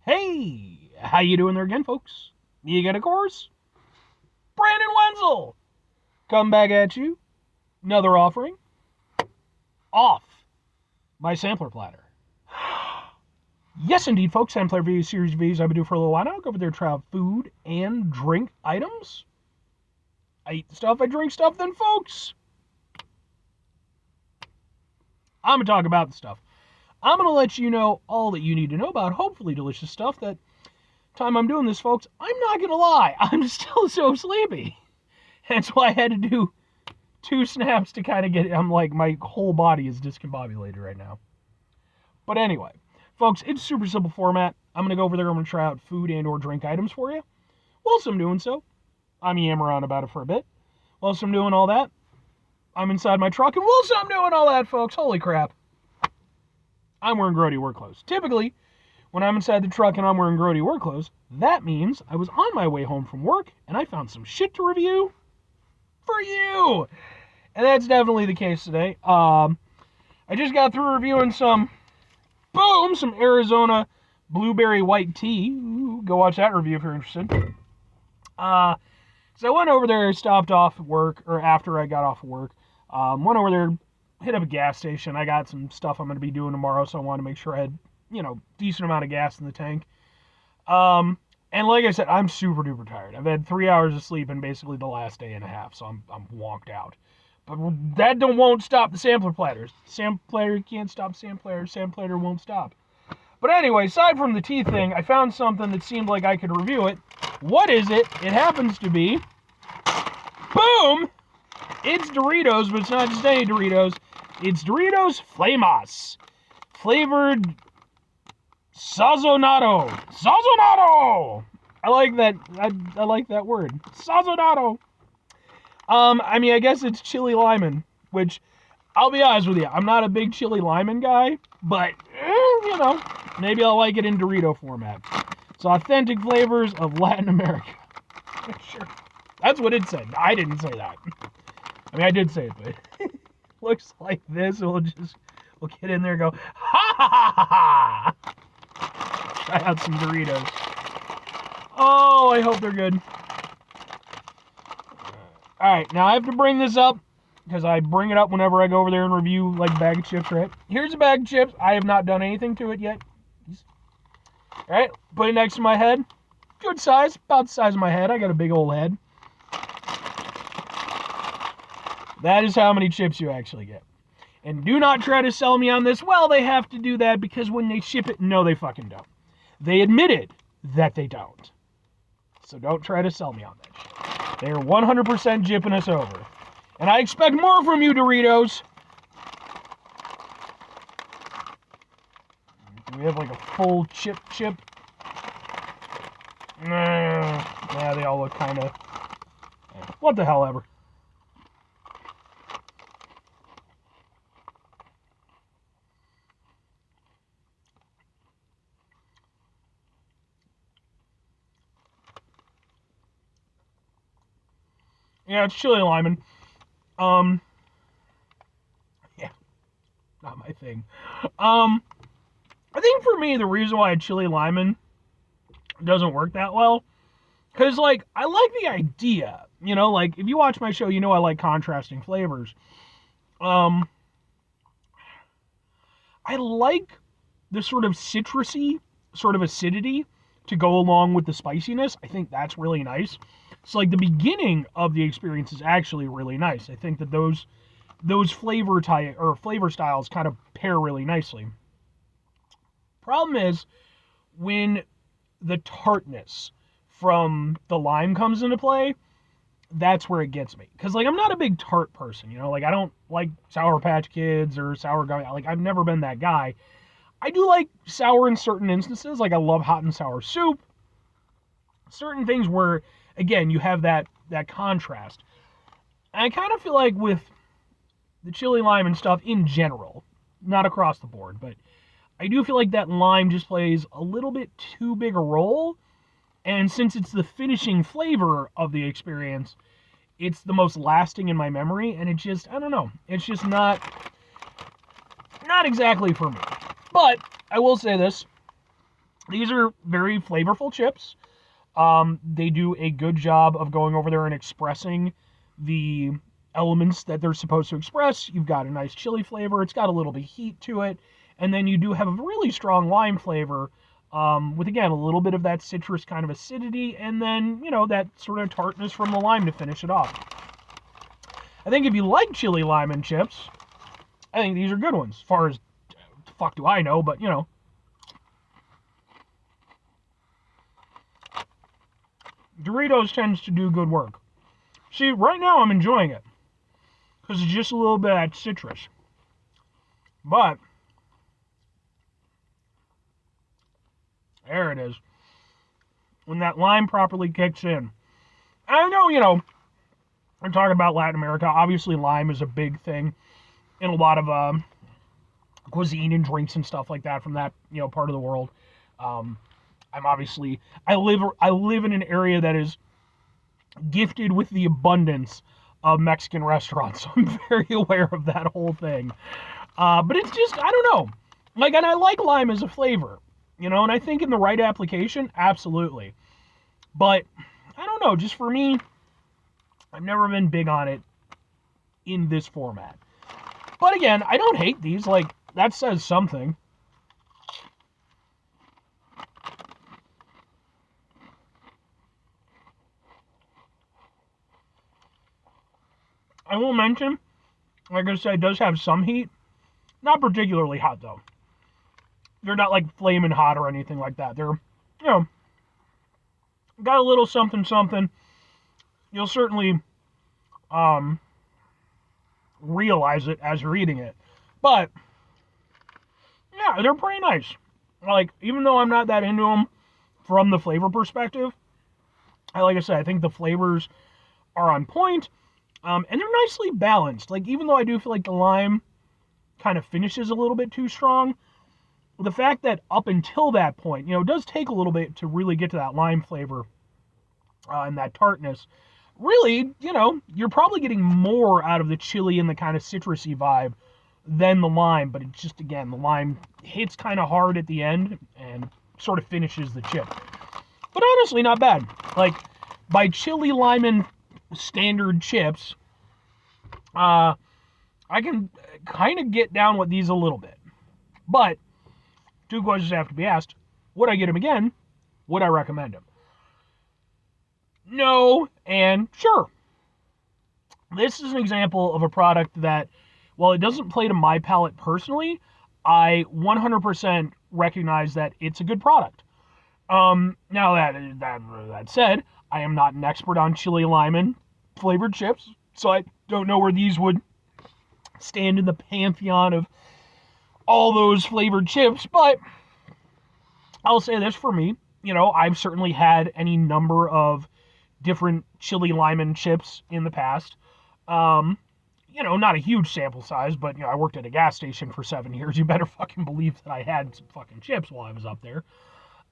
Hey, how you doing there again, folks? You got a course? Brandon Wenzel, come back at you. Another offering off my sampler platter. Yes, indeed, folks. Sampler review series reviews I've been doing for a little while now. Go over there, try out food and drink items. I eat stuff, I drink stuff, then, folks, I'm gonna talk about the stuff. I'm gonna let you know all that you need to know about hopefully delicious stuff. That time I'm doing this, folks, I'm not gonna lie, I'm still so sleepy. That's why I had to do 2 snaps to kind of get. I'm like, my whole body is discombobulated right now. But anyway, folks, it's super simple format. I'm gonna go over there. I'm gonna try out food and/or drink items for you. Whilst I'm doing so, I'm yammering on about it for a bit. Whilst I'm doing all that, I'm inside my truck, and whilst I'm doing all that, folks, holy crap, I'm wearing grody work clothes. Typically, when I'm inside the truck and I'm wearing grody work clothes, that means I was on my way home from work and I found some shit to review for you. And that's definitely the case today. I just got through reviewing some Arizona blueberry white tea. Ooh, go watch that review if you're interested. So I went over there, stopped off at work, or after I got off of work. Went over there, hit up a gas station. I got some stuff I'm going to be doing tomorrow, so I wanted to make sure I had, decent amount of gas in the tank. And like I said, I'm super duper tired. I've had 3 hours of sleep in basically the last day and a half, so I'm wonked out. But that won't stop the sampler platters. Sampler can't stop sampler. Sampler won't stop. But anyway, aside from the tea thing, I found something that seemed like I could review it. What is it? It happens to be, boom! It's Doritos, but it's not just any Doritos. It's Doritos FLAMAS. Flavored Sazonado. Sazonado! I like that. I like that word. Sazonado. I guess it's chili limon, which, I'll be honest with you, I'm not a big chili limon guy, but, maybe I'll like it in Dorito format. It's authentic flavors of Latin America. Sure. That's what it said. I didn't say that. I did say it, but looks like this. We'll get in there and go, ha ha ha ha ha! Try out some Doritos. Oh, I hope they're good. Alright, now I have to bring this up, because I bring it up whenever I go over there and review, like, a bag of chips, right? Here's a bag of chips. I have not done anything to it yet. Alright, put it next to my head. Good size, about the size of my head. I got a big old head. That is how many chips you actually get. And do not try to sell me on this. Well, they have to do that because when they ship it, no, they fucking don't. They admitted that they don't. So don't try to sell me on that shit. They're 100% jipping us over. And I expect more from you, Doritos. Do we have like a full chip? Yeah, they all look kind of... What the hell ever. Yeah, it's chili limon. Yeah, not my thing. I think for me, the reason why chili limon doesn't work that well, because, like, I like the idea, like, if you watch my show, I like contrasting flavors. I like the sort of citrusy, sort of acidity to go along with the spiciness. I think that's really nice. So, like, the beginning of the experience is actually really nice. I think that those flavor styles kind of pair really nicely. Problem is, when the tartness from the lime comes into play, that's where it gets me. Because, like, I'm not a big tart person, like, I don't like Sour Patch Kids or sour gummy. Like, I've never been that guy. I do like sour in certain instances. Like, I love hot and sour soup. Certain things where, again, you have that contrast. And I kind of feel like with the chili lime and stuff in general, not across the board, but I do feel like that lime just plays a little bit too big a role. And since it's the finishing flavor of the experience, it's the most lasting in my memory. And it just, I don't know, it's just not exactly for me. But I will say this. These are very flavorful chips. They do a good job of going over there and expressing the elements that they're supposed to express. You've got a nice chili flavor. It's got a little bit of heat to it. And then you do have a really strong lime flavor with, again, a little bit of that citrus kind of acidity. And then, that sort of tartness from the lime to finish it off. I think if you like chili lime and chips, I think these are good ones. As far as, the fuck do I know, but, Doritos tends to do good work. See, right now I'm enjoying it because it's just a little bit of that citrus. But there it is. When that lime properly kicks in. I know, I'm talking about Latin America. Obviously, lime is a big thing in a lot of cuisine and drinks and stuff like that from that, part of the world. I live in an area that is gifted with the abundance of Mexican restaurants, so I'm very aware of that whole thing. But it's just, I don't know. And I like lime as a flavor, and I think in the right application, absolutely. But, I don't know, just for me, I've never been big on it in this format. But again, I don't hate these, that says something. I will mention, like I said, it does have some heat. Not particularly hot, though. They're not, flaming hot or anything like that. They're, got a little something, something. You'll certainly realize it as you're eating it. But, yeah, they're pretty nice. Even though I'm not that into them from the flavor perspective, like I said, I think the flavors are on point. And they're nicely balanced. Even though I do feel like the lime kind of finishes a little bit too strong, the fact that up until that point, it does take a little bit to really get to that lime flavor and that tartness. Really, you're probably getting more out of the chili and the kind of citrusy vibe than the lime. But it's just, again, the lime hits kind of hard at the end and sort of finishes the chip. But honestly, not bad. By chili, lime, and standard chips, I can kind of get down with these a little bit. But two questions have to be asked. Would I get them again? Would I recommend them? No, and sure. This is an example of a product that, while it doesn't play to my palate personally, I 100% recognize that it's a good product. Now that said, I am not an expert on chili lime and flavored chips, so I don't know where these would stand in the pantheon of all those flavored chips, but I'll say this for me, I've certainly had any number of different chili lime and chips in the past. Not a huge sample size, but, I worked at a gas station for 7 years. You better fucking believe that I had some fucking chips while I was up there.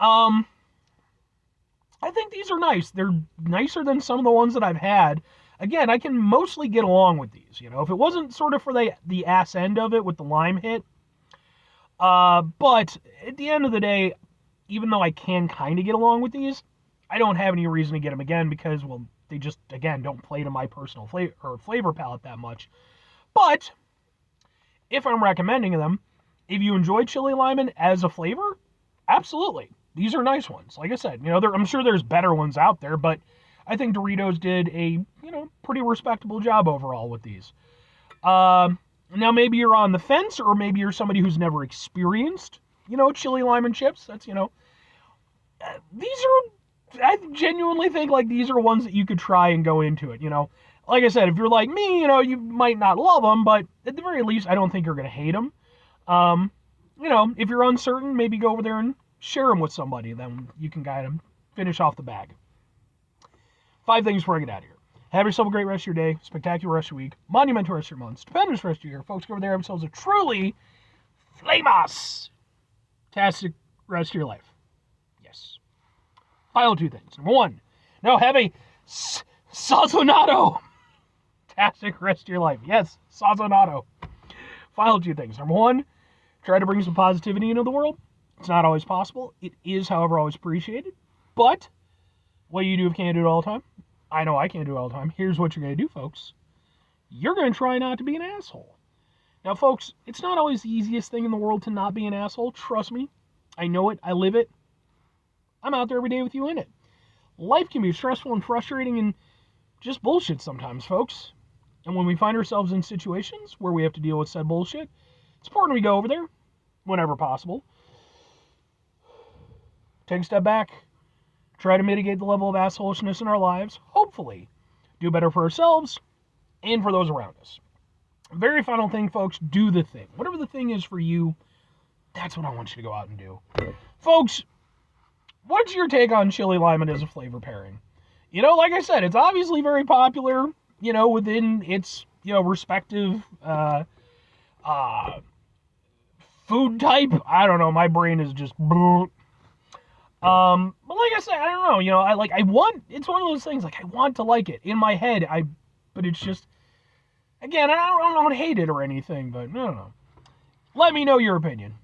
I think these are nice. They're nicer than some of the ones that I've had. Again, I can mostly get along with these. If it wasn't sort of for the ass end of it with the lime hit. But at the end of the day, even though I can kind of get along with these, I don't have any reason to get them again because, well, they just, again, don't play to my personal flavor palette that much. But if I'm recommending them, if you enjoy chili lime as a flavor, absolutely. These are nice ones. Like I said, I'm sure there's better ones out there, but I think Doritos did a, pretty respectable job overall with these. Now, maybe you're on the fence, or maybe you're somebody who's never experienced, chili lime and chips. That's, these are, I genuinely think, these are ones that you could try and go into it, Like I said, if you're like me, you might not love them, but at the very least, I don't think you're going to hate them. If you're uncertain, maybe go over there and share them with somebody, then you can guide them, finish off the bag. 5 things before I get out of here. Have yourself a great rest of your day, spectacular rest of your week, monumental rest of your month, stupendous rest of your year. Folks, go over there, have yourselves a truly FLAMAS tastic rest of your life. Yes. Final 2 things. Number 1, now have a sazonado tastic rest of your life. Yes, sazonado. Final 2 things. Number 1, try to bring some positivity into the world. It's not always possible. It is, however, always appreciated. But what you do if you can't do it all the time, I know I can't do it all the time. Here's what you're going to do, folks. You're going to try not to be an asshole. Now, folks, it's not always the easiest thing in the world to not be an asshole. Trust me. I know it. I live it. I'm out there every day with you in it. Life can be stressful and frustrating and just bullshit sometimes, folks. And when we find ourselves in situations where we have to deal with said bullshit, it's important we go over there whenever possible. Take a step back. Try to mitigate the level of assholishness in our lives. Hopefully, do better for ourselves and for those around us. Very final thing, folks, do the thing. Whatever the thing is for you, that's what I want you to go out and do. Folks, what's your take on chili limon as a flavor pairing? You know, like I said, it's obviously very popular, you know, within its, you know, respective food type. I don't know, my brain is just but like I said, I don't know, you know, it's one of those things, like, I want to like it in my head, but it's just, again, I don't hate it or anything, but I don't know. Let me know your opinion.